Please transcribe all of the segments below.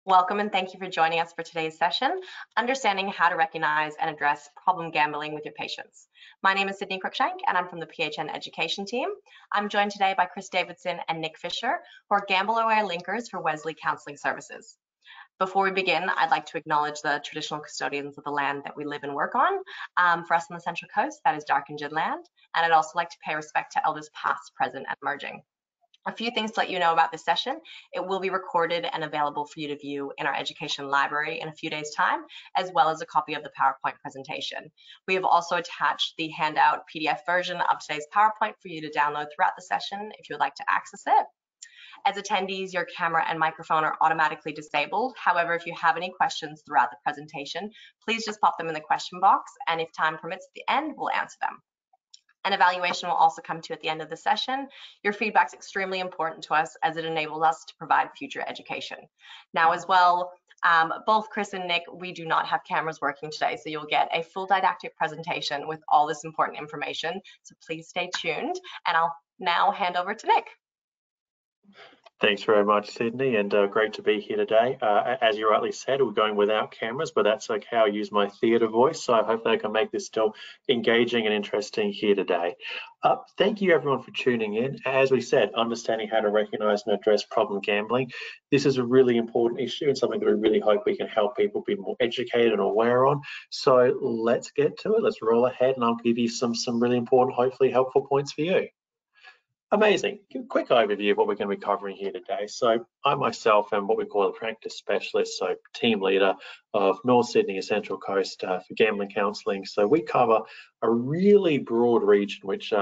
Welcome and thank you for joining us for today's session, Understanding How to Recognize and Address Problem Gambling with Your Patients. My name is Sydney Cruikshank and I'm from the PHN Education team. I'm joined today by Chris Davidson and Nick Fisher, who are GambleAware linkers for Wesley Counselling Services. Before we begin, I'd like to acknowledge the traditional custodians of the land that we live and work on. For us on the Central Coast, that is Darkinjid land, and I'd also like to pay respect to elders past, present, and emerging. A few things to let you know about this session. It will be recorded and available for you to view in our education library in a few days' time, as well as a copy of the PowerPoint presentation. We have also attached the handout PDF version of today's PowerPoint for you to download throughout the session if you would like to access it. As attendees, your camera and microphone are automatically disabled. However, if you have any questions throughout the presentation, please just pop them in the question box, and if time permits at the end, we'll answer them. An evaluation will also come to at the end of the session. Your feedback is extremely important to us as it enables us to provide future education. Now as well, both Chris and Nick, we do not have cameras working today, so you'll get a full didactic presentation with all this important information. So please stay tuned, and I'll now hand over to Nick. Thanks very much, Sydney, and great to be here today. As you rightly said, we're going without cameras, but that's okay. I use my theatre voice, so I hope I can make this still engaging and interesting here today. Thank you, everyone, for tuning in. As we said, understanding how to recognise and address problem gambling. This is a really important issue and something that we really hope we can help people be more educated and aware on. So let's get to it. Let's roll ahead, and I'll give you some really important, hopefully helpful points for you. Amazing. Give a quick overview of what we're going to be covering here today. So I myself am what we call a practice specialist, so team leader of North Sydney and Central Coast for gambling counselling. So we cover a really broad region which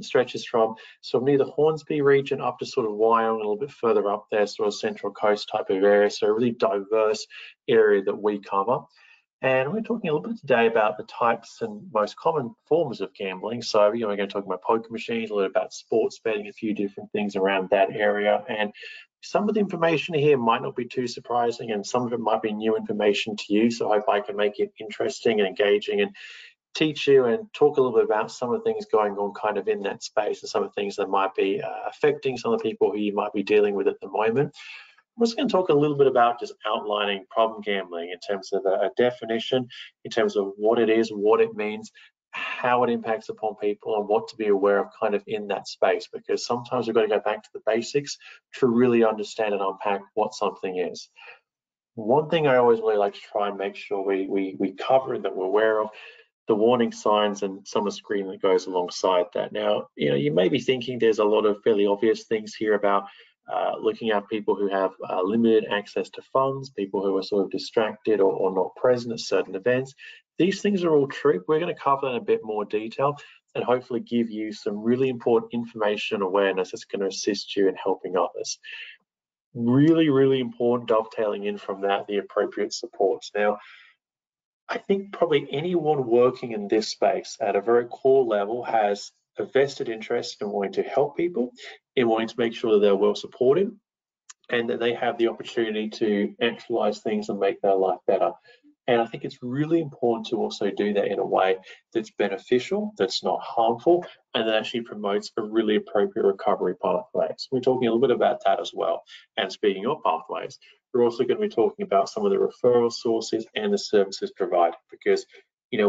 stretches from sort of near the Hornsby region up to sort of Wyong, a little bit further up there, sort of Central Coast type of area. So a really diverse area that we cover. And we're talking a little bit today about the types and most common forms of gambling. So, we're going to talk about poker machines, a little bit about sports betting, a few different things around that area. And some of the information here might not be too surprising, and some of it might be new information to you. So I hope I can make it interesting and engaging and teach you and talk a little bit about some of the things going on kind of in that space and some of the things that might be affecting some of the people who you might be dealing with at the moment. We're just going to talk a little bit about just outlining problem gambling in terms of a definition, in terms of what it is, what it means, how it impacts upon people, and what to be aware of kind of in that space, because sometimes we've got to go back to the basics to really understand and unpack what something is. One thing I always really like to try and make sure we cover and that we're aware of, the warning signs and some of the screen that goes alongside that. Now, you may be thinking there's a lot of fairly obvious things here about looking at people who have limited access to funds, people who are sort of distracted or not present at certain events. These things are all true. We're going to cover that in a bit more detail and hopefully give you some really important information and awareness that's going to assist you in helping others. Really, really important, dovetailing in from that, the appropriate supports. Now, I think probably anyone working in this space at a very core level has a vested interest in wanting to help people, in wanting to make sure that they're well supported and that they have the opportunity to actualize things and make their life better. And I think it's really important to also do that in a way that's beneficial, that's not harmful, and that actually promotes a really appropriate recovery pathway. So we're talking a little bit about that as well. And speaking of pathways, we're also going to be talking about some of the referral sources and the services provided, because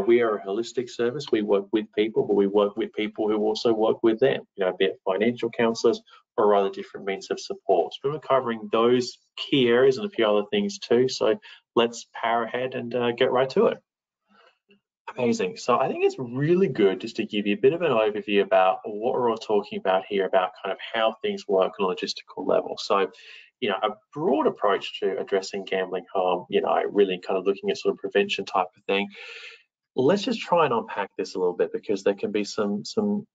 we are a holistic service. We work with people, but we work with people who also work with them, be it financial counsellors or other different means of support. So we're covering those key areas and a few other things too. So let's power ahead and get right to it. Amazing. So I think it's really good just to give you a bit of an overview about what we're all talking about here, about kind of how things work on a logistical level. So, a broad approach to addressing gambling harm, really kind of looking at sort of prevention type of thing. Let's just try and unpack this a little bit, because there can be some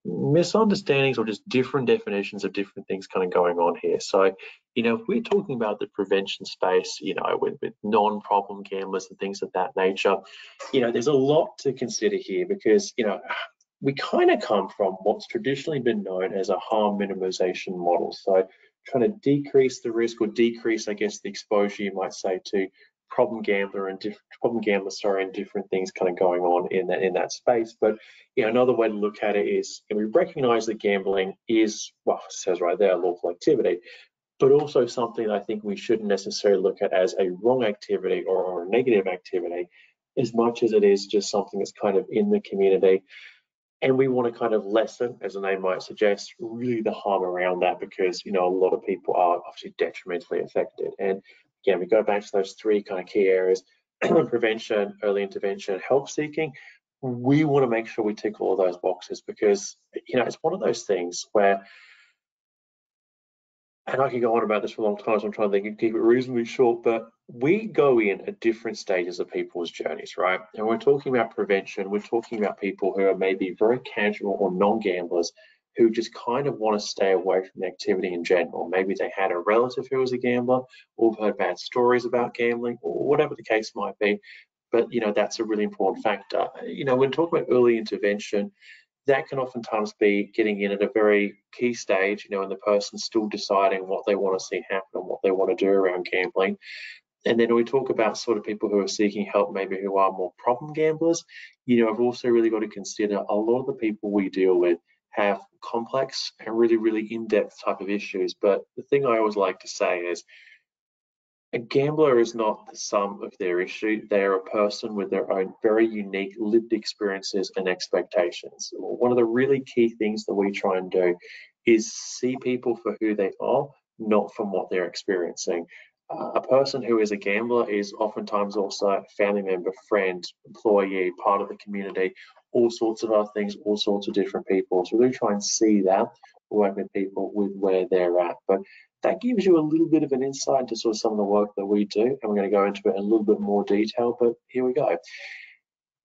misunderstandings or just different definitions of different things kind of going on here. So, if we're talking about the prevention space, with non-problem gamblers and things of that nature, there's a lot to consider here, because, we kind of come from what's traditionally been known as a harm minimization model. So trying to decrease the risk, or decrease, I guess, the exposure, you might say, to problem gamblers and different things kind of going on in that space. But another way to look at it is, we recognize that gambling is, well, it says right there, lawful activity, but also something I think we shouldn't necessarily look at as a wrong activity or a negative activity, as much as it is just something that's kind of in the community. And we want to kind of lessen, as the name might suggest, really the harm around that, because, you know, a lot of people are obviously detrimentally affected. And again, we go back to those three kind of key areas: prevention, early intervention, help seeking. We want to make sure we tick all of those boxes, because, you know, it's one of those things where, and I could go on about this for a long time, so I'm trying to think and keep it reasonably short, but we go in at different stages of people's journeys, right? And we're talking about prevention, we're talking about people who are maybe very casual or non-gamblers, who just kind of want to stay away from the activity in general. Maybe they had a relative who was a gambler, or heard bad stories about gambling, or whatever the case might be. But, you know, that's a really important factor. You know, when talking about early intervention, that can oftentimes be getting in at a very key stage, you know, and the person's still deciding what they want to see happen and what they want to do around gambling. And then we talk about sort of people who are seeking help, maybe who are more problem gamblers. You know, I've also really got to consider a lot of the people we deal with have complex and really, really in-depth type of issues. But the thing I always like to say is, a gambler is not the sum of their issue. They are a person with their own very unique lived experiences and expectations. One of the really key things that we try and do is see people for who they are, not from what they're experiencing. A person who is a gambler is oftentimes also a family member, friend, employee, part of the community, all sorts of other things, all sorts of different people. So we really try and see that, work with people with where they're at. But that gives you a little bit of an insight to sort of some of the work that we do, and we're going to go into it in a little bit more detail, but here we go.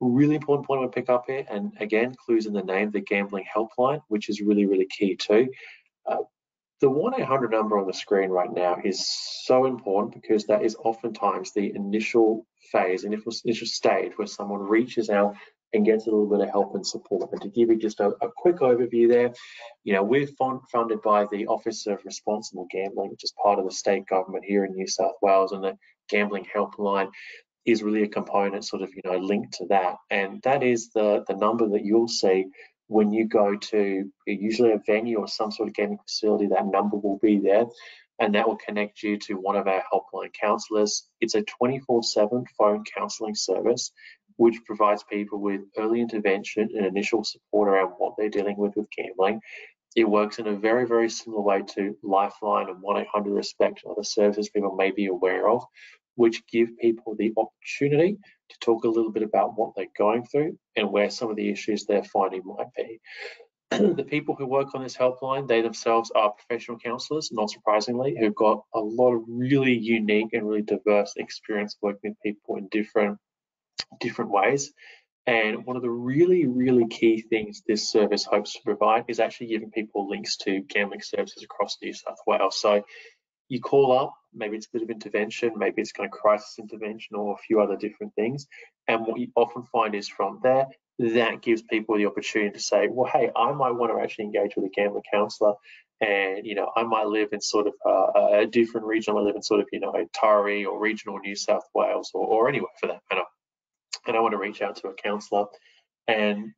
Really important point I want to pick up here, and again, clues in the name, the gambling helpline, which is really, really key too. The 1-800 number on the screen right now is so important, because that is oftentimes the initial phase, initial stage where someone reaches out and gets a little bit of help and support. And to give you just a quick overview there, you know, we're funded by the Office of Responsible Gambling, which is part of the state government here in New South Wales, and the gambling helpline is really a component sort of, you know, linked to that. And that is the number that you'll see when you go to usually a venue or some sort of gaming facility. That number will be there, and that will connect you to one of our helpline counsellors. It's a 24/7 phone counselling service, which provides people with early intervention and initial support around what they're dealing with gambling. It works in a very, very similar way to Lifeline and 1-800 Respect and other services people may be aware of, which give people the opportunity to talk a little bit about what they're going through and where some of the issues they're finding might be. The people who work on this helpline, they themselves are professional counsellors, not surprisingly, who've got a lot of really unique and really diverse experience working with people in different ways. And one of the really, really key things this service hopes to provide is actually giving people links to gambling services across New South Wales. So you call up, maybe it's a bit of intervention, maybe it's kind of crisis intervention or a few other different things. And what you often find is from there, that gives people the opportunity to say, well, hey, I might want to actually engage with a gambling counsellor. And, you know, I might live in sort of a different region. I might live in sort of, you know, Taree or regional New South Wales or anywhere for that matter. And I want to reach out to a counsellor, and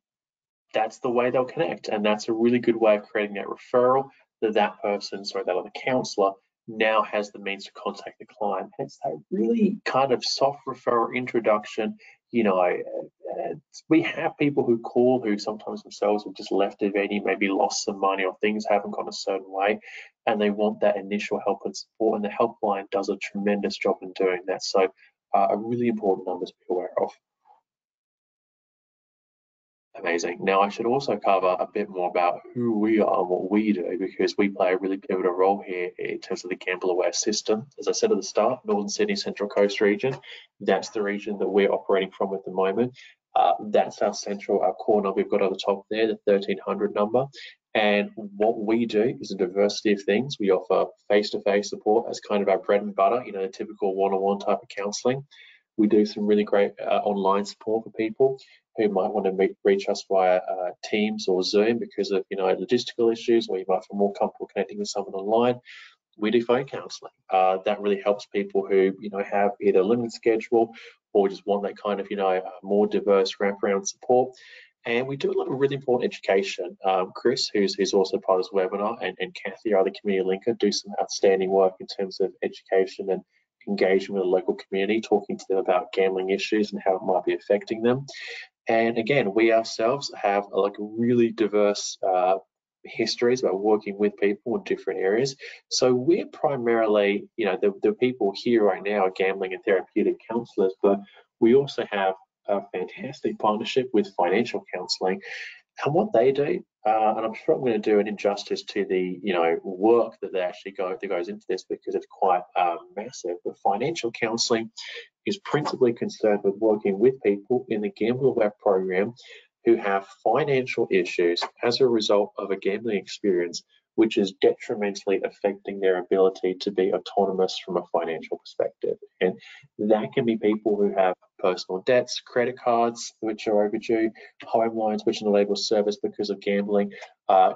that's the way they'll connect. And that's a really good way of creating that referral that person, that other counsellor now has the means to contact the client. It's that really kind of soft referral introduction. You know, we have people who call who sometimes themselves have just left a venue, maybe lost some money or things haven't gone a certain way, and they want that initial help and support, and the helpline does a tremendous job in doing that. So a really important number to be aware of. Amazing. Now, I should also cover a bit more about who we are and what we do, because we play a really pivotal role here in terms of the Gamble Aware system. As I said at the start, Northern Sydney Central Coast region, that's the region that we're operating from at the moment. That's our central, our core number we've got on the top there, the 1300 number. And what we do is a diversity of things. We offer face-to-face support as kind of our bread and butter, you know, the typical one-on-one type of counselling. We do some really great online support for people who might want to reach us via Teams or Zoom because of, you know, logistical issues, or you might feel more comfortable connecting with someone online. We do phone counselling. That really helps people who, you know, have either a limited schedule or just want that kind of, you know, more diverse wraparound support. And we do a lot of really important education. Chris, who's also part of this webinar, and Kathy, our other community linker, do some outstanding work in terms of education and engagement with the local community, talking to them about gambling issues and how it might be affecting them. And again, we ourselves have like really diverse histories about working with people in different areas. So we're primarily, the people here right now are gambling and therapeutic counsellors, but we also have a fantastic partnership with financial counselling. And what they do, and I'm sure I'm going to do an injustice to the work that they actually that goes into this, because it's quite massive. But financial counselling is principally concerned with working with people in the Gamble Aware program who have financial issues as a result of a gambling experience which is detrimentally affecting their ability to be autonomous from a financial perspective. And that can be people who have personal debts, credit cards which are overdue, home loans which are not able to service because of gambling,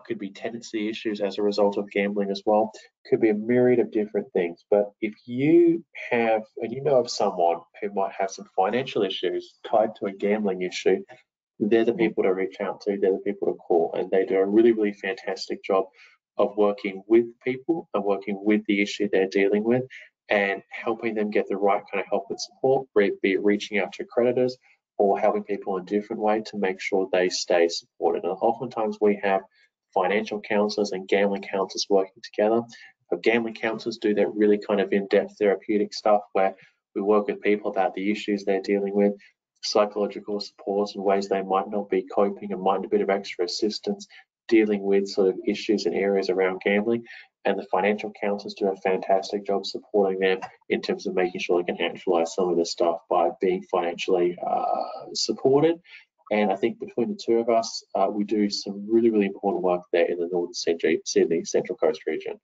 could be tenancy issues as a result of gambling as well, could be a myriad of different things. But if you have, and you know of someone who might have some financial issues tied to a gambling issue, they're the people to reach out to, they're the people to call, and they do a really, really fantastic job of working with people and working with the issue they're dealing with and helping them get the right kind of help and support, be it reaching out to creditors or helping people in a different way to make sure they stay supported. And oftentimes we have financial counsellors and gambling counsellors working together. But gambling counsellors do that really kind of in-depth therapeutic stuff where we work with people about the issues they're dealing with, psychological supports and ways they might not be coping and might need a bit of extra assistance dealing with sort of issues and areas around gambling. And the financial counsellors do a fantastic job supporting them in terms of making sure they can actualize some of this stuff by being financially supported. And I think between the two of us, we do some really, really important work there in the Northern Sydney Central Coast region.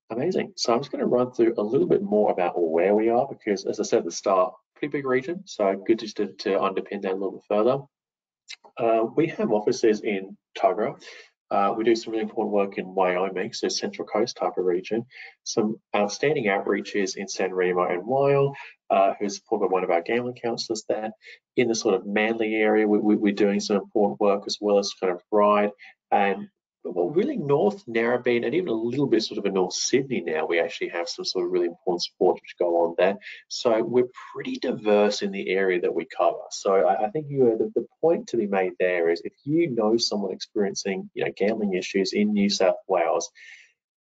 Amazing. So I'm just going to run through a little bit more about where we are, because as I said at the start, pretty big region. So good just to underpin that a little bit further. We have offices in Tuggerah. We do some really important work in Wyoming, so Central Coast type of region. Some outstanding outreaches in San Remo and Wyong, who's supported by one of our gambling counsellors there. In the sort of Manly area, we're doing some important work, as well as kind of Ryde and really North Narrabeen, and even a little bit sort of in North Sydney now, we actually have some sort of really important support which go on there. So we're pretty diverse in the area that we cover. So I think the point to be made there is, if you know someone experiencing gambling issues in New South Wales,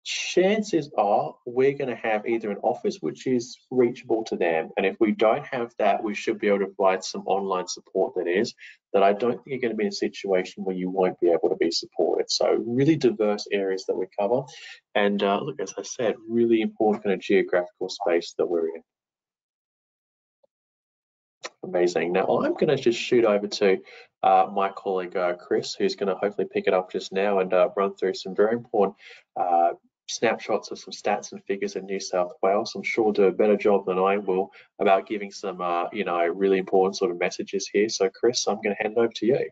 chances are we're going to have either an office which is reachable to them, and if we don't have that, we should be able to provide some online support that I don't think you're going to be in a situation where you won't be able to be supported. So really diverse areas that we cover, and look, as I said, really important kind of geographical space that we're in. Amazing. Now I'm going to just shoot over to my colleague Chris, who's going to hopefully pick it up just now and run through some very important snapshots of some stats and figures in New South Wales. I'm sure he'll do a better job than I will about giving some really important sort of messages here. So Chris, I'm going to hand it over to you.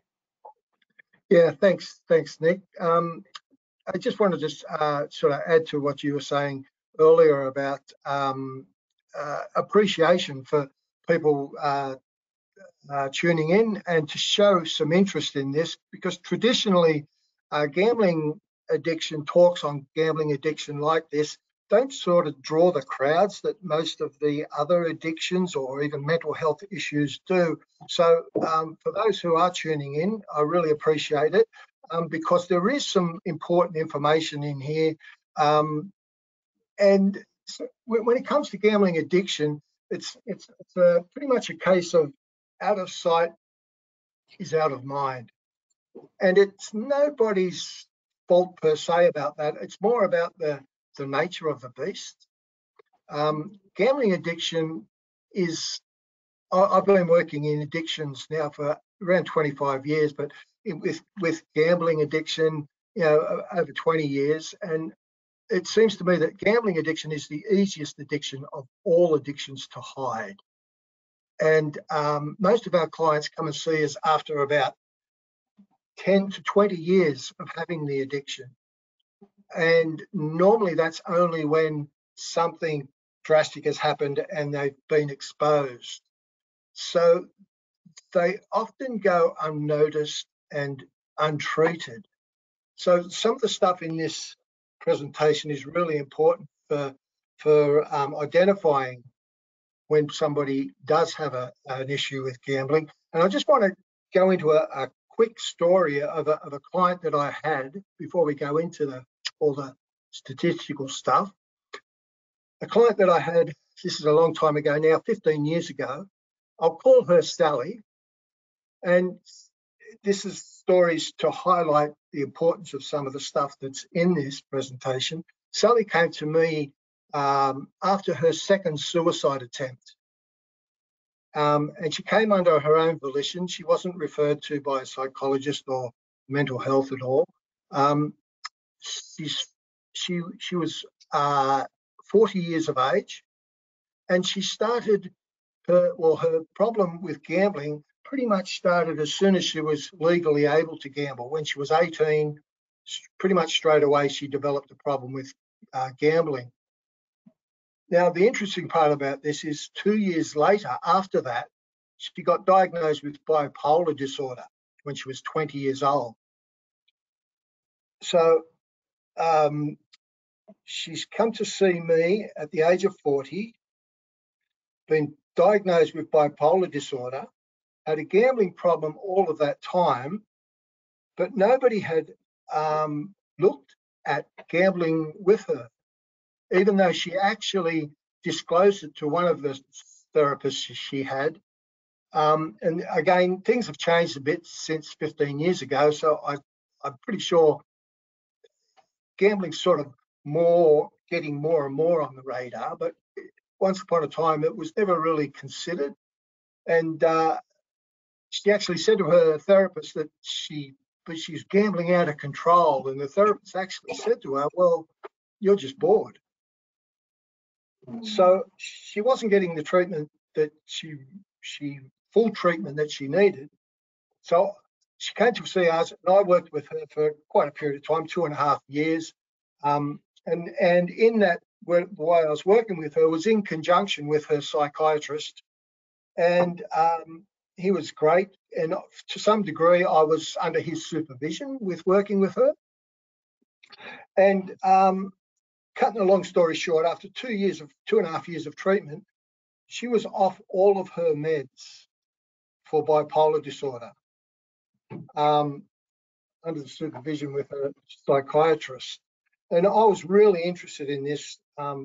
Yeah, thanks Nick. I just wanted to sort of add to what you were saying earlier about appreciation for people tuning in, and to show some interest in this, because traditionally gambling addiction, talks on gambling addiction like this don't sort of draw the crowds that most of the other addictions or even mental health issues do. So for those who are tuning in, I really appreciate it, because there is some important information in here. And so when it comes to gambling addiction, it's pretty much a case of out of sight is out of mind. And it's nobody's fault per se about that. It's more about the nature of the beast. Gambling addiction is, I've been working in addictions now for around 25 years, but with gambling addiction, over 20 years. And it seems to me that gambling addiction is the easiest addiction of all addictions to hide. And most of our clients come and see us after about 10 to 20 years of having the addiction. And normally that's only when something drastic has happened and they've been exposed. So they often go unnoticed and untreated. So some of the stuff in this presentation is really important for identifying when somebody does have an issue with gambling. And I just want to go into a quick story of a client that I had before we go into all the statistical stuff. A client that I had, this is a long time ago now, 15 years ago. I'll call her Sally. And this is stories to highlight the importance of some of the stuff that's in this presentation. Sally came to me after her second suicide attempt. And she came under her own volition. She wasn't referred to by a psychologist or mental health at all. She was 40 years of age, and she started her problem with gambling pretty much started as soon as she was legally able to gamble. When she was 18, pretty much straight away she developed a problem with gambling. Now, the interesting part about this is 2 years later, after that, she got diagnosed with bipolar disorder when she was 20 years old. So she's come to see me at the age of 40, been diagnosed with bipolar disorder, had a gambling problem all of that time, but nobody had looked at gambling with her, even though she actually disclosed it to one of the therapists she had. And again, things have changed a bit since 15 years ago, so I'm pretty sure gambling's sort of getting more and more on the radar, but once upon a time it was never really considered. And she actually said to her therapist that she's gambling out of control, and the therapist actually said to her, well, you're just bored. So she wasn't getting the treatment that full treatment that she needed. So she came to see us, and I worked with her for quite a period of time, 2.5 years. And in that, the way I was working with her was in conjunction with her psychiatrist. And he was great. And to some degree, I was under his supervision with working with her. And cutting a long story short, after 2.5 years of treatment, she was off all of her meds for bipolar disorder, under the supervision with a psychiatrist. And I was really interested in this,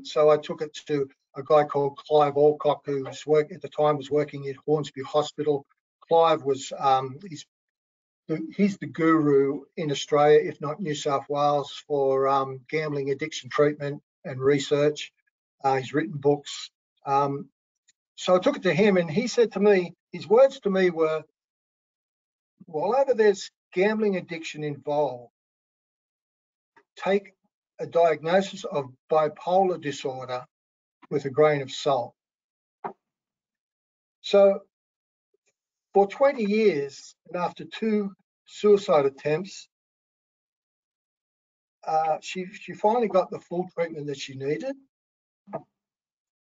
so I took it to a guy called Clive Alcock, who at the time was working at Hornsby Hospital. Clive was he's the guru in Australia, if not New South Wales, for gambling addiction treatment and research. He's written books. So I took it to him, and he said to me, his words to me were, whenever there's gambling addiction involved, take a diagnosis of bipolar disorder with a grain of salt. So for 20 years, and after 2 suicide attempts, she finally got the full treatment that she needed.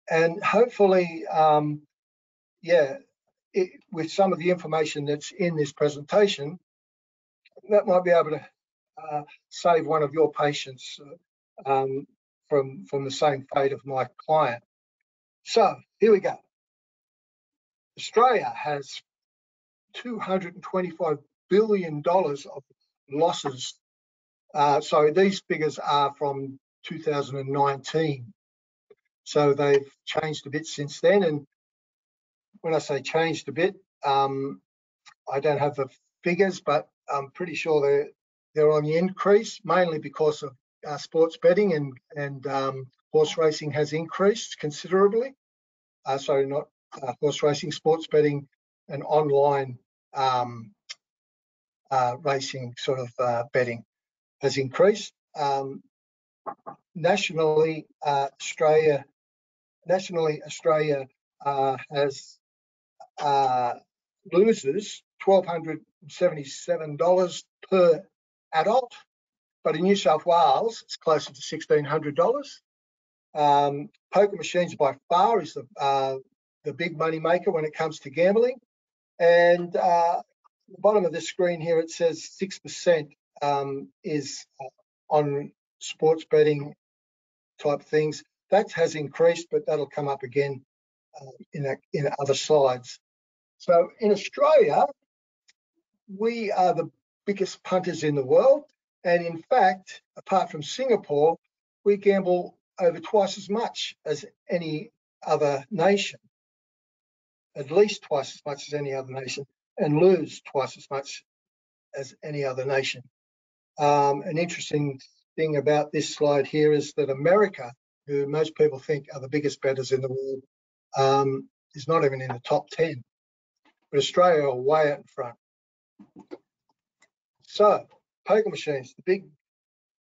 And hopefully, with some of the information that's in this presentation, that might be able to save one of your patients from the same fate of my client. So here we go. Australia has $225 billion of losses. So these figures are from 2019. So they've changed a bit since then. And when I say changed a bit, I don't have the figures, but I'm pretty sure they're on the increase, mainly because of sports betting and horse racing has increased considerably. Sorry, not horse racing, sports betting and online racing sort of betting has increased. Nationally, Australia has loses $1,277 per adult, but in New South Wales it's closer to $1,600. Poker machines by far is the big money maker when it comes to gambling. And the bottom of the screen here, it says 6% is on sports betting type things. That has increased, but that'll come up again in other slides. So in Australia, we are the biggest punters in the world. And in fact, apart from Singapore, we gamble over twice as much as any other nation, at least twice as much as any other nation, and lose twice as much as any other nation. An interesting thing about this slide here is that America, who most people think are the biggest bettors in the world, is not even in the top 10. But Australia are way out in front. So, poker machines, the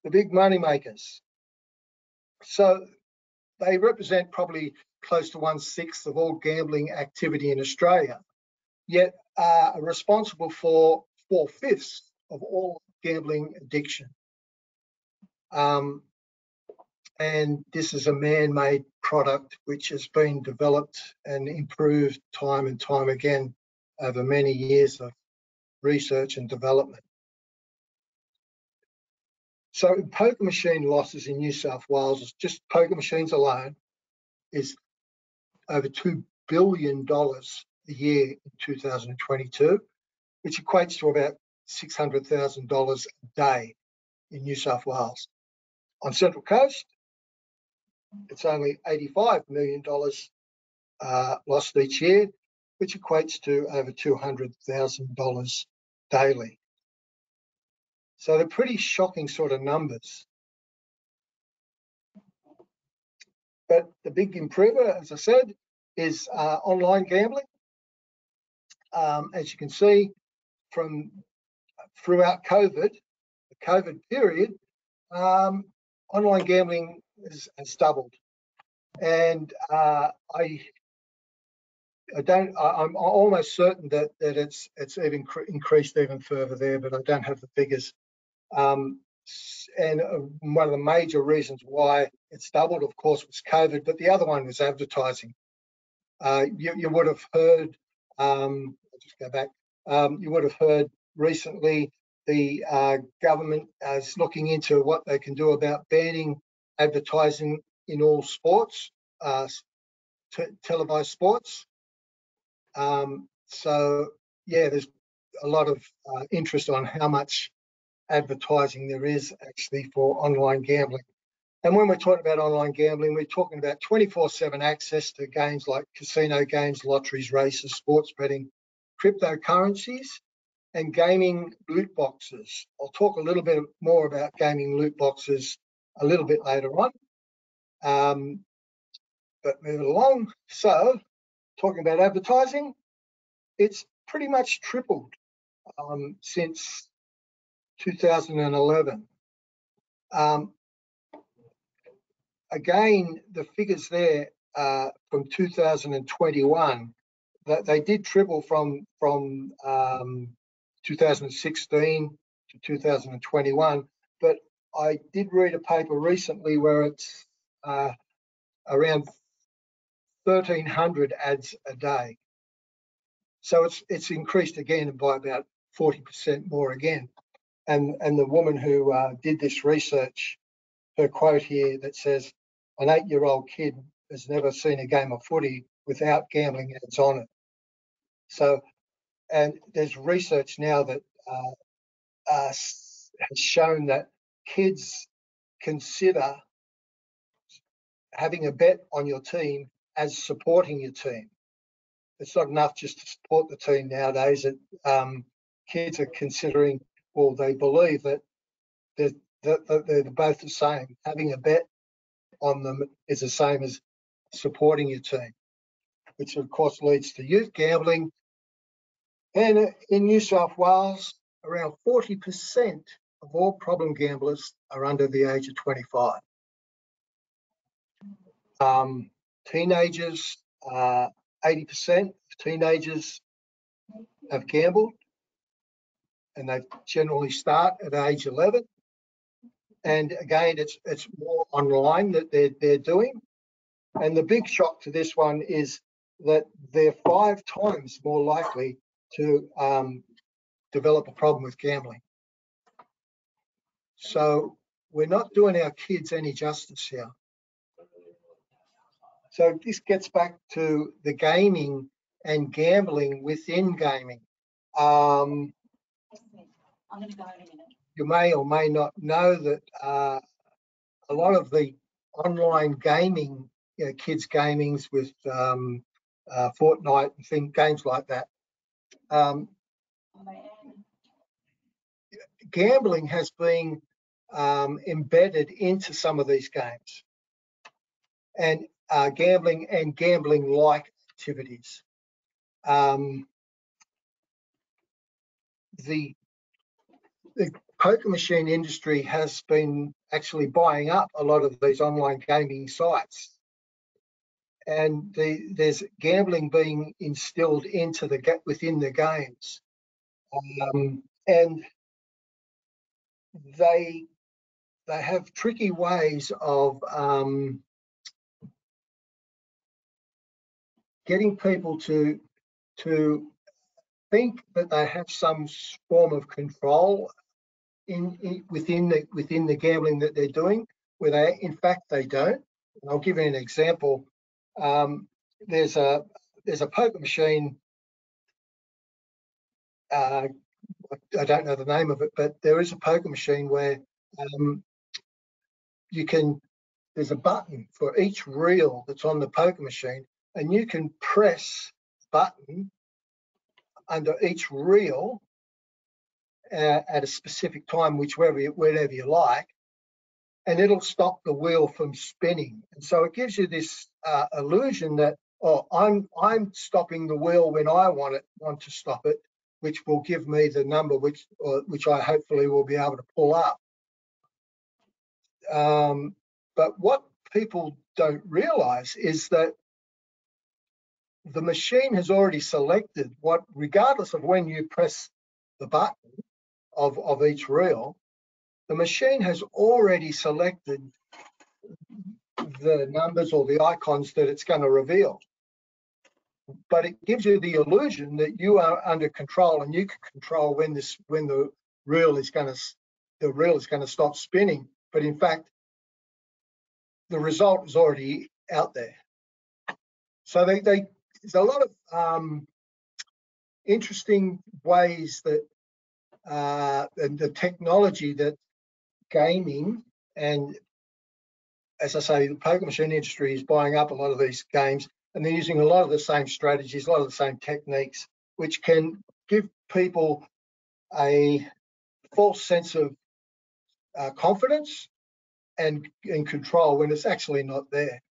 big money makers. So they represent probably close to 1/6 of all gambling activity in Australia, yet are responsible for 4/5 of all gambling addiction. And this is a man-made product which has been developed and improved time and time again over many years of research and development. So poker machine losses in New South Wales, just poker machines alone, is over $2 billion a year in 2022, which equates to about $600,000 a day in New South Wales. On Central Coast, it's only $85 million lost each year, which equates to over $200,000 daily. So they're pretty shocking sort of numbers. But the big improver, as I said, is online gambling. As you can see from throughout COVID, the COVID period, online gambling has doubled. And I'm almost certain that it's even increased even further there, but I don't have the figures. And one of the major reasons why it's doubled, of course, was COVID, but the other one was advertising. You would have heard, I'll just go back, you would have heard recently the government is looking into what they can do about banning advertising in all sports, televised sports. So, yeah, there's a lot of interest on how much advertising there is actually for online gambling. And when we're talking about online gambling, we're talking about 24/7 access to games like casino games, lotteries, races, sports betting, cryptocurrencies, and gaming loot boxes. I'll talk a little bit more about gaming loot boxes a little bit later on. But moving along, so talking about advertising, it's pretty much tripled since 2011. Again, the figures there from 2021, that they did triple from 2016 to 2021. But I did read a paper recently where it's around 1,300 ads a day. So it's increased again by about 40% more again. And the woman who did this research, her quote here that says, "An 8-year-old kid has never seen a game of footy without gambling ads on it." So, and there's research now that has shown that kids consider having a bet on your team as supporting your team. It's not enough just to support the team nowadays. Kids are considering, well, they believe that they're both the same. Having a bet on them is the same as supporting your team, which of course leads to youth gambling. And in New South Wales, around 40% of all problem gamblers are under the age of 25. Teenagers, 80% of teenagers have gambled, and they generally start at age 11. And again, it's more online that they're doing. And the big shock to this one is that they're 5 times more likely to develop a problem with gambling. So we're not doing our kids any justice here. So this gets back to the gaming and gambling within gaming. You may or may not know that a lot of the online gaming, kids gamings with Fortnite and games like that, gambling has been embedded into some of these games, and gambling and gambling-like activities. The poker machine industry has been actually buying up a lot of these online gaming sites, and there's gambling being instilled into within the games, and they have tricky ways of getting people to think that they have some form of control within the gambling that they're doing, where in fact they don't. And I'll give you an example. There's a poker machine. I don't know the name of it, but there is a poker machine where there's a button for each reel that's on the poker machine, and you can press button under each reel at a specific time, whenever you like, and it'll stop the wheel from spinning. And so it gives you this illusion that, oh, I'm stopping the wheel when I want to stop it, which will give me the number which I hopefully will be able to pull up. But what people don't realize is that the machine has already selected regardless of when you press the button of each reel, the machine has already selected the numbers or the icons that it's going to reveal. But it gives you the illusion that you are under control, and you can control when the reel is going to stop spinning. But in fact, the result is already out there. So there's a lot of interesting ways that and the technology that gaming, and as I say, the poker machine industry is buying up a lot of these games, and they're using a lot of the same strategies, a lot of the same techniques, which can give people a false sense of confidence and control when it's actually not there.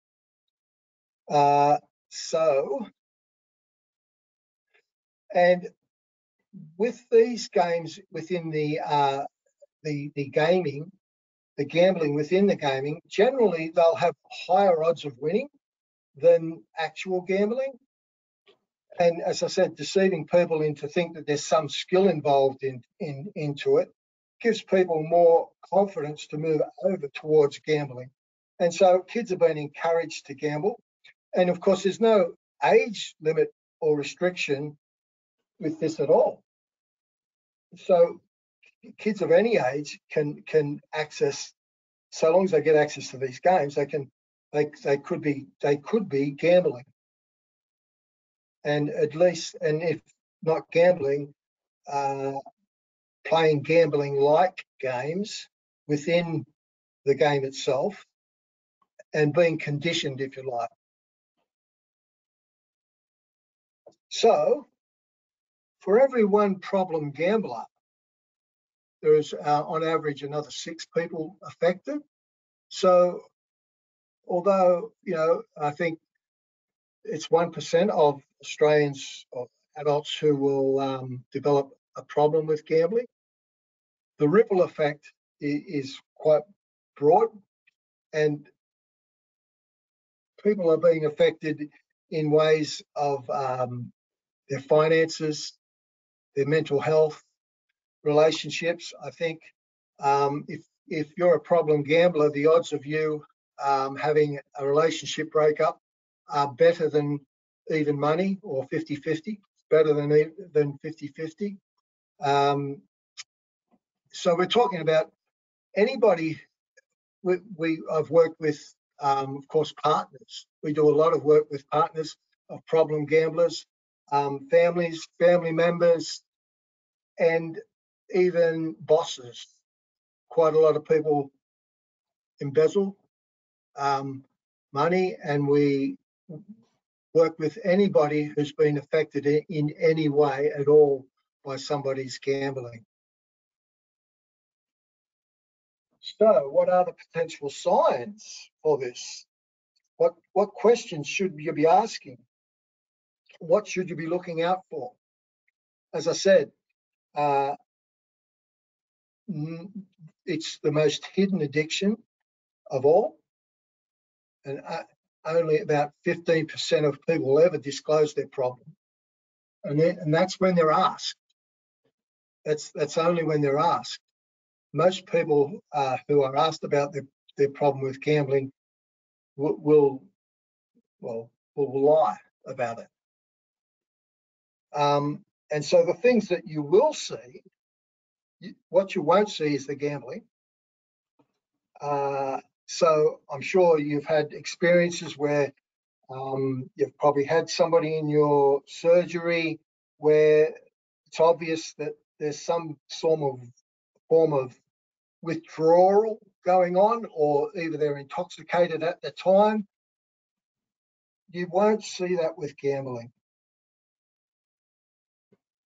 And with these games within the gaming, the gambling within the gaming, generally they'll have higher odds of winning than actual gambling. And as I said, deceiving people into think that there's some skill involved into it gives people more confidence to move over towards gambling. And so kids are being encouraged to gamble. And of course, there's no age limit or restriction with this at all. So kids of any age can access, so long as they get access to these games, they could be gambling. And if not gambling, playing gambling-like games within the game itself and being conditioned, if you like. So, for every one problem gambler, there is on average another 6 people affected. So, although, I think it's 1% of Australians or adults who will develop a problem with gambling, the ripple effect is quite broad, and people are being affected in ways of their finances, their mental health, relationships. I think if you're a problem gambler, the odds of you having a relationship breakup are better than even money or 50-50. better than 50-50. So we're talking about anybody. I've worked with, of course, partners. We do a lot of work with partners of problem gamblers, families, family members, and even bosses. Quite a lot of people embezzle money, and we work with anybody who's been affected in any way at all by somebody's gambling. So what are the potential signs for this? What questions should you be asking? What should you be looking out for? As I said, it's the most hidden addiction of all, and only about 15% of people ever disclose their problem, and that's when they're asked. That's only when they're asked. Most people who are asked about their problem with gambling will lie about it. And so the things that you will see, what you won't see is the gambling. So I'm sure you've had experiences where you've probably had somebody in your surgery where it's obvious that there's some form of withdrawal going on, or either they're intoxicated at the time. You won't see that with gambling.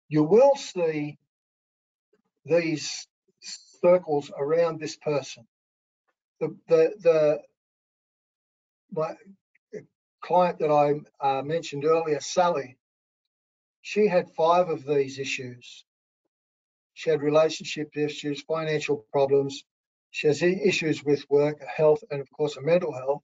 You will see these circles around this person. My client that I mentioned earlier, Sally, she had 5 of these issues. She had relationship issues, financial problems. She has issues with work, health, and of course, mental health.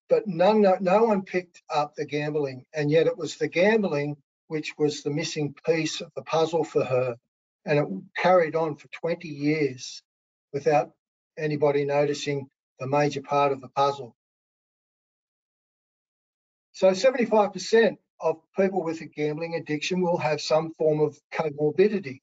But no one picked up the gambling, and yet it was the gambling which was the missing piece of the puzzle for her, and it carried on for 20 years without anybody noticing the major part of the puzzle. So 75% of people with a gambling addiction will have some form of comorbidity.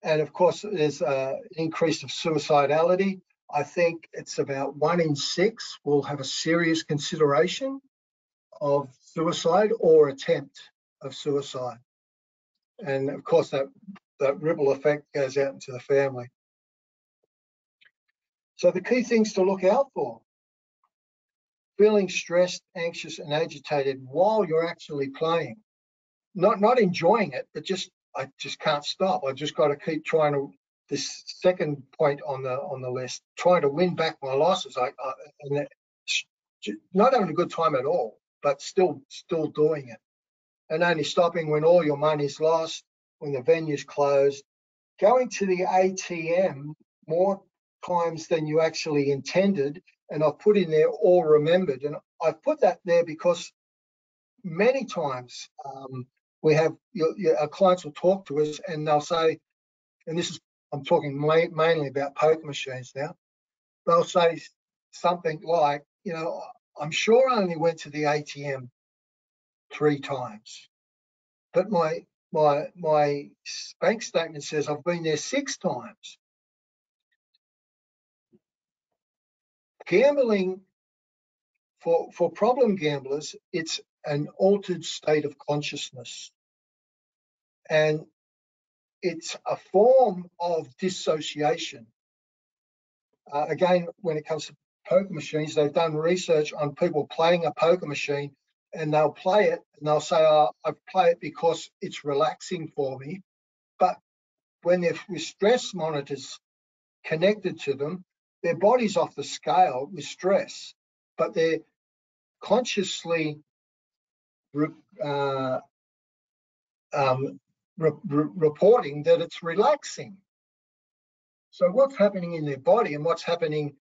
And of course, there's an increase of suicidality. I think it's about 1 in 6 will have a serious consideration of suicide or attempt of suicide. And of course, that ripple effect goes out into the family. So the key things to look out for: feeling stressed, anxious, and agitated while you're actually playing. Not enjoying it, but I just can't stop. I just got to keep trying to. This second point on the list, trying to win back my losses. And not having a good time at all, but still doing it, and only stopping when all your money's lost, when the venue's closed. Going to the ATM more times than you actually intended, and I've put in there or remembered, and I've put that there because many times we have our clients will talk to us and they'll say, and this is, I'm talking mainly about poker machines now, they'll say something like, I'm sure I only went to the ATM 3 times, but my bank statement says I've been there 6 times. Gambling, for problem gamblers, it's an altered state of consciousness. And it's a form of dissociation. Again, when it comes to poker machines, they've done research on people playing a poker machine, and they'll play it and they'll say, I play it because it's relaxing for me. But when they're with stress monitors connected to them, their body's off the scale with stress, but they're consciously reporting that it's relaxing. So what's happening in their body and what's happening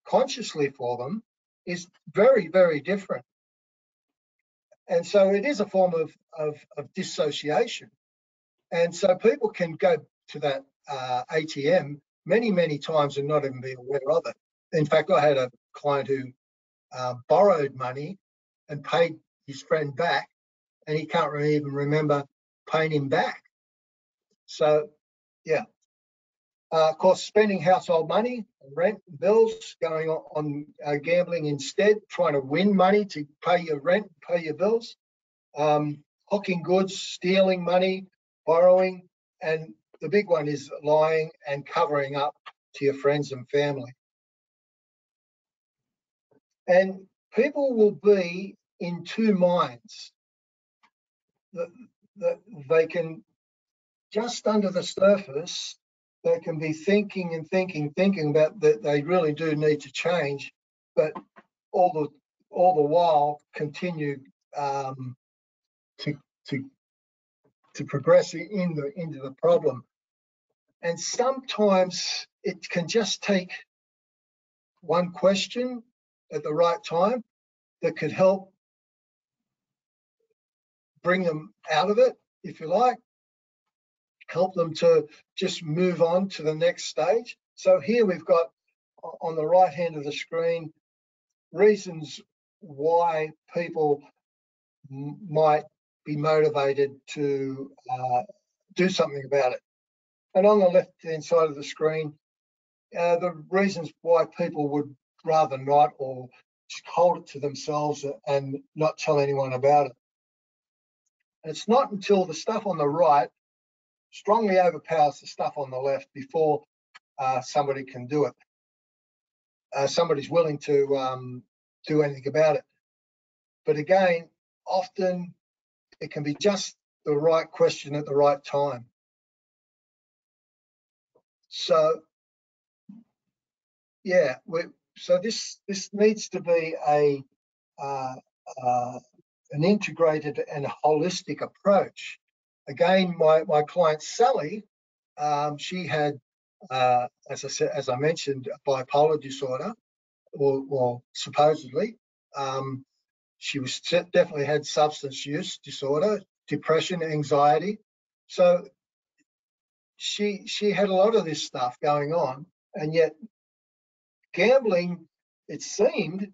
consciously for them is very, very different. And so it is a form of dissociation. And so people can go to that ATM many, many times and not even be aware of it. In fact, I had a client who borrowed money and paid his friend back, and he can't really even remember paying him back. So, yeah. Of course, spending household money, rent, bills, going on gambling instead, trying to win money to pay your rent, pay your bills, hawking goods, stealing money, borrowing, and the big one is lying and covering up to your friends and family. And people will be in two minds. That they can, just under the surface, they can be thinking about that they really do need to change, but all the while continue to progress into the problem. And sometimes it can just take one question at the right time that could help bring them out of it, if you like, help them to just move on to the next stage. So here we've got on the right hand of the screen reasons why people might be motivated to do something about it. And on the left hand side of the screen, the reasons why people would rather not, or just hold it to themselves and not tell anyone about it. And it's not until the stuff on the right strongly overpowers the stuff on the left before somebody can do it. Somebody's willing to do anything about it. But again, often it can be just the right question at the right time. So, yeah, so this needs to be an integrated and holistic approach. Again, my client Sally, she had, as I mentioned, bipolar disorder, or supposedly. She was definitely had substance use disorder, depression, anxiety. So she had a lot of this stuff going on, and yet gambling, it seemed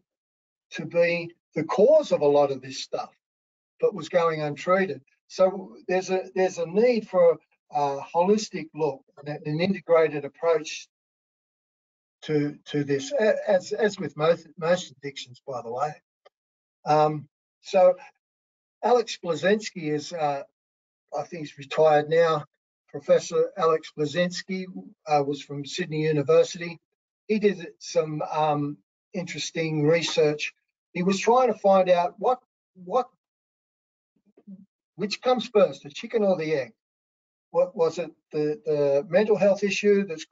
to be the cause of a lot of this stuff, but was going untreated. So there's a need for a holistic look and an integrated approach to this, as with most addictions, by the way. So Alex Blazinski is, I think he's retired now. Professor Alex Blazinski was from Sydney University. He did some interesting research. He was trying to find out which comes first, the chicken or the egg? What was it, the mental health issue that's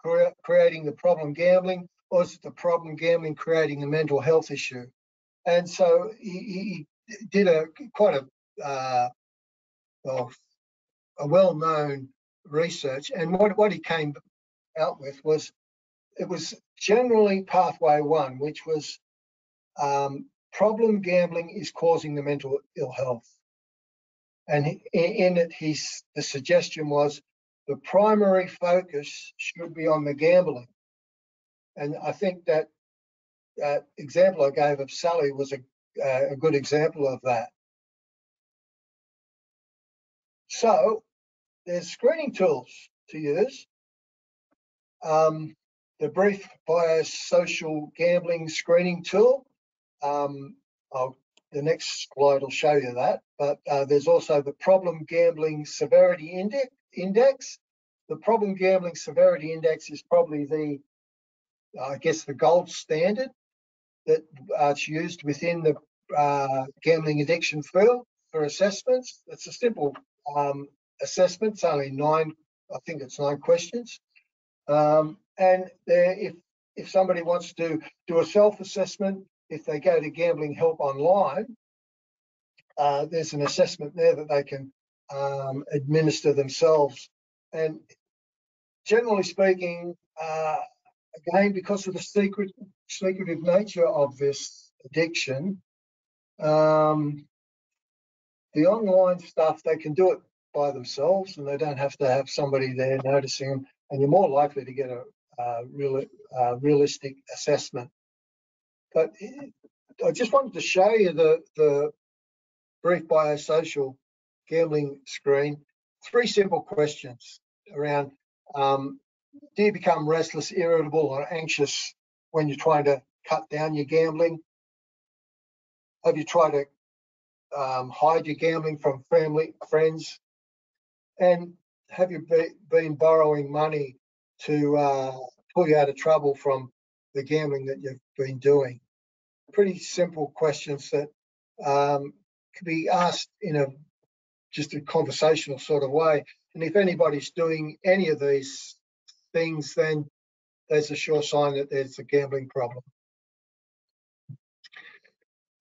creating the problem gambling, or is it the problem gambling creating the mental health issue? And so he did quite a well-known research, and what he came out with was, it was generally pathway one, which was problem gambling is causing the mental ill health. And in it, the suggestion was the primary focus should be on the gambling. And I think that example I gave of Sally was a good example of that. So there's screening tools to use. The brief biosocial gambling screening tool. The next slide will show you that. But there's also the problem gambling severity index. The problem gambling severity index is probably the gold standard that it's used within the gambling addiction field for assessments. It's a simple assessment. It's only 9 questions. And if somebody wants to do a self-assessment, if they go to Gambling Help Online, there's an assessment there that they can administer themselves. And generally speaking, again, because of the secretive nature of this addiction, the online stuff, they can do it by themselves and they don't have to have somebody there noticing them, and you're more likely to get a realistic assessment. But I just wanted to show you the brief biosocial gambling screen, 3 simple questions around, do you become restless, irritable, or anxious when you're trying to cut down your gambling? Have you tried to hide your gambling from family, friends? And have you been borrowing money to pull you out of trouble from the gambling that you've been doing? Pretty simple questions that could be asked in just a conversational sort of way. And if anybody's doing any of these things, then there's a sure sign that there's a gambling problem.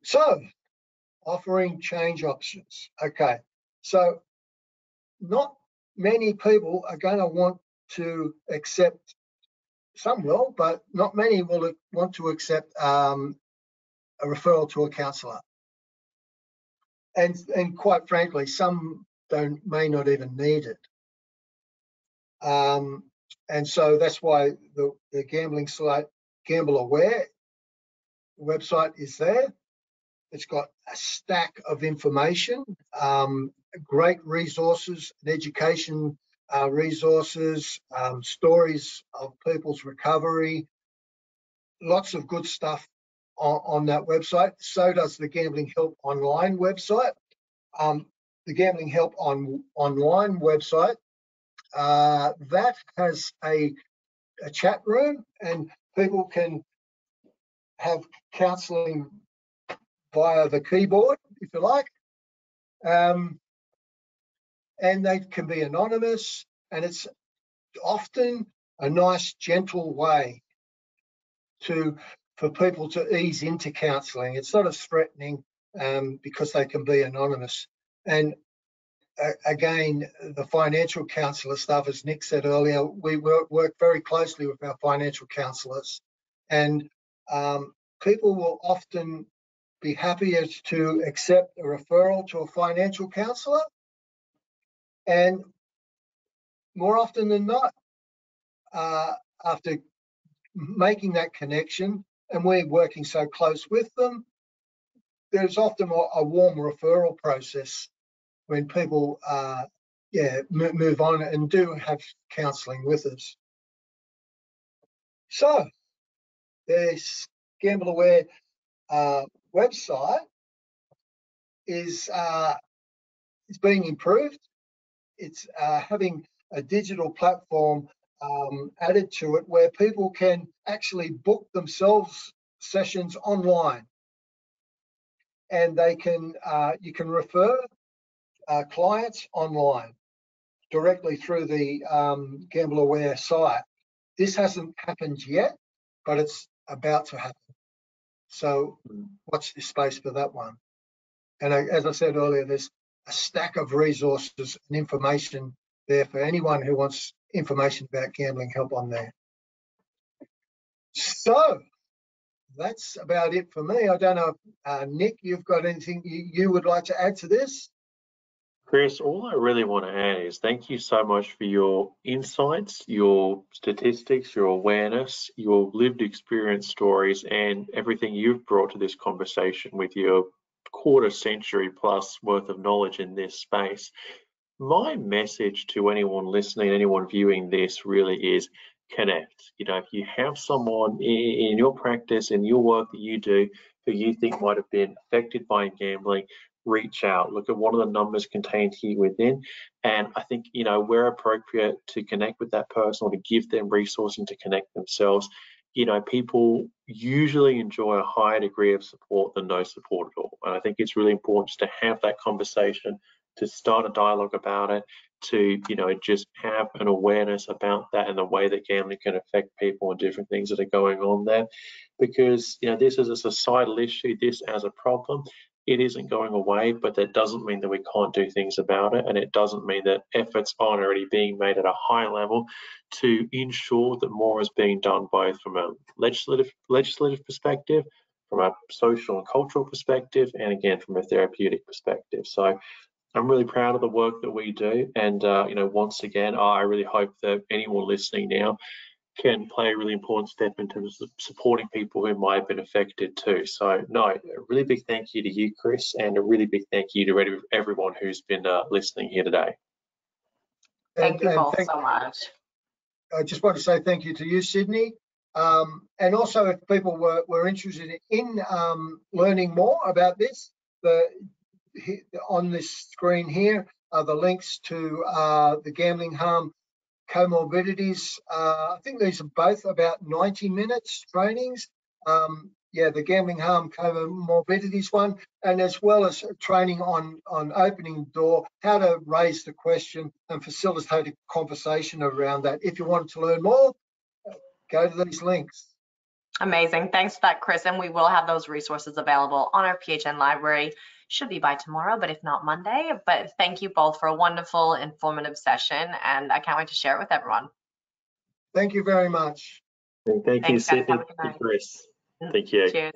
So, offering change options. Okay, so not many people are going to want to accept, some will, but not many will want to accept a referral to a counsellor. And quite frankly, some may not even need it. And so that's why the gambling site, Gamble Aware website is there. It's got a stack of information, great resources, and education resources, stories of people's recovery, lots of good stuff on that website. So does the Gambling Help Online website. The Gambling Help Online website, that has a chat room, and people can have counselling via the keyboard, if you like, and they can be anonymous, and it's often a nice, gentle way for people to ease into counselling. It's not as threatening because they can be anonymous. And again, the financial counsellor stuff, as Nick said earlier, we work very closely with our financial counsellors, and people will often be happier to accept a referral to a financial counsellor, and more often than not, after making that connection, and we're working so close with them, there's often a warm referral process when people move on and do have counselling with us. So this Gamble Aware website is being improved. It's having a digital platform added to it where people can actually book themselves sessions online, and they can you can refer clients online directly through the Gamble Aware site. This hasn't happened yet, but it's about to happen. So watch this space for that one. And as I said earlier, there's a stack of resources and information there for anyone who wants information about gambling help on there. So that's about it for me. I don't know if, Nick, you've got anything you would like to add to this? Chris, all I really want to add is thank you so much for your insights, your statistics, your awareness, your lived experience stories, and everything you've brought to this conversation with your quarter century plus worth of knowledge in this space. My message to anyone listening, anyone viewing this really is connect. You know, if you have someone in your practice, in your work that you do, who you think might have been affected by gambling, reach out, look at what are the numbers contained here within. And I think, you know, where appropriate to connect with that person or to give them resourcing to connect themselves, you know, people usually enjoy a higher degree of support than no support at all. And I think it's really important just to have that conversation, to start a dialogue about it, to, you know, just have an awareness about that and the way that gambling can affect people and different things that are going on there. Because, you know, this is a societal issue, this as a problem, it isn't going away, but that doesn't mean that we can't do things about it. And it doesn't mean that efforts aren't already being made at a high level to ensure that more is being done, both from a legislative perspective, from a social and cultural perspective, and again, from a therapeutic perspective. So I'm really proud of the work that we do. And, you know, once again, I really hope that anyone listening now can play a really important step in terms of supporting people who might have been affected too. So no, a really big thank you to you, Chris, and a really big thank you to everyone who's been listening here today. Thank you both so much. I just want to say thank you to you, Sydney. And also, if people were interested in learning more about this, on this screen here are the links to the gambling harm comorbidities. I think these are both about 90 minutes trainings. Yeah, the gambling harm comorbidities one, and as well as training on opening the door, how to raise the question and facilitate a conversation around that. If you want to learn more, go to these links. Amazing. Thanks for that, Chris. And we will have those resources available on our PHN library. Should be by tomorrow, but if not Monday. But thank you both for a wonderful, informative session, and I can't wait to share it with everyone. Thank you very much. And thank you, Sydney. Thank you, Chris. Thank you. Cheers.